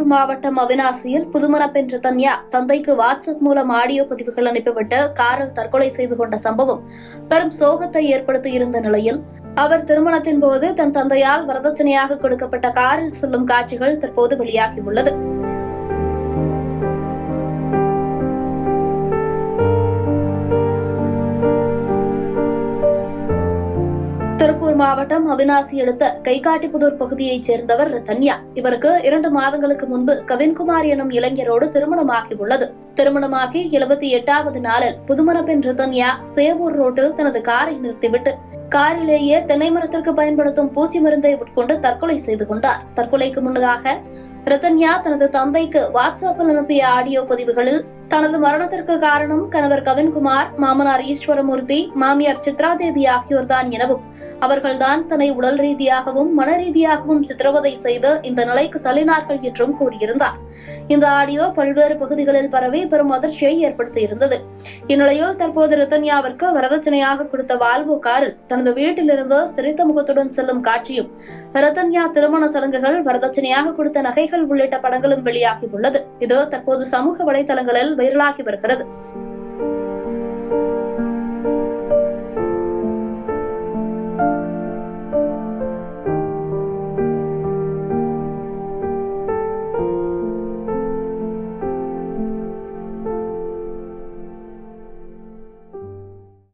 திருப்பூர் மாவட்டம் அவிநாசியில் புதுமண பெண் ரிதன்யா தந்தைக்கு வாட்ஸ்அப் மூலம் ஆடியோ பதிவுகள் அனுப்பிவிட்டு காரில் தற்கொலை செய்து கொண்ட சம்பவம் பெரும் சோகத்தை ஏற்படுத்தியிருந்த நிலையில் அவர் திருமணத்தின் போது தன் தந்தையால் வரதட்சணையாக கொடுக்கப்பட்ட காரில் செல்லும் காட்சிகள் தற்போது வெளியாகியுள்ளது. திருப்பூர் மாவட்டம் அவிநாசி அடுத்த கைகாட்டிபுதூர் பகுதியைச் சேர்ந்தவர் ரிதன்யா. இவருக்கு 2 மாதங்களுக்கு முன்பு கவின்குமார் எனும் இளைஞரோடு திருமணமாகியுள்ளது. திருமணமாகி 78வது நாளில் புதுமண பெண் ரிதன்யா சேவூர் ரோட்டில் தனது காரை நிறுத்திவிட்டு காரிலேயே தென்னை மரத்திற்கு பயன்படுத்தும் பூச்சி மருந்தை உட்கொண்டு தற்கொலை செய்து கொண்டார். தற்கொலைக்கு முன்னதாக ரிதன்யா தனது தந்தைக்கு வாட்ஸ்அப்பில் அனுப்பிய ஆடியோ பதிவுகளில் தனது மரணத்திற்கு காரணம் கணவர் கவின்குமார், மாமனார் ஈஸ்வரமூர்த்தி, மாமியார் சித்ராதேவி ஆகியோர்தான் எனவும் அவர்கள்தான் தன்னை உடல் ரீதியாகவும் மன ரீதியாகவும் சித்திரவதை செய்து இந்த நிலைக்கு தள்ளினார்கள் என்றும் கூறியிருந்தார். இந்த ஆடியோ பல்வேறு பகுதிகளில் பரவி பெரும் அதிர்ச்சியை ஏற்படுத்தியிருந்தது. இந்நிலையில் தற்போது ரிதன்யாவிற்கு வரதட்சணையாக கொடுத்த வால்வோ காரில் தனது வீட்டிலிருந்து சிரித்த முகத்துடன் செல்லும் காட்சியும், ரிதன்யா திருமண சடங்குகள், வரதட்சணையாக கொடுத்த நகைகள் உள்ளிட்ட படங்களும் வெளியாகியுள்ளது. இது தற்போது சமூக வலைதளங்களில் வைரலாகி வருகிறது.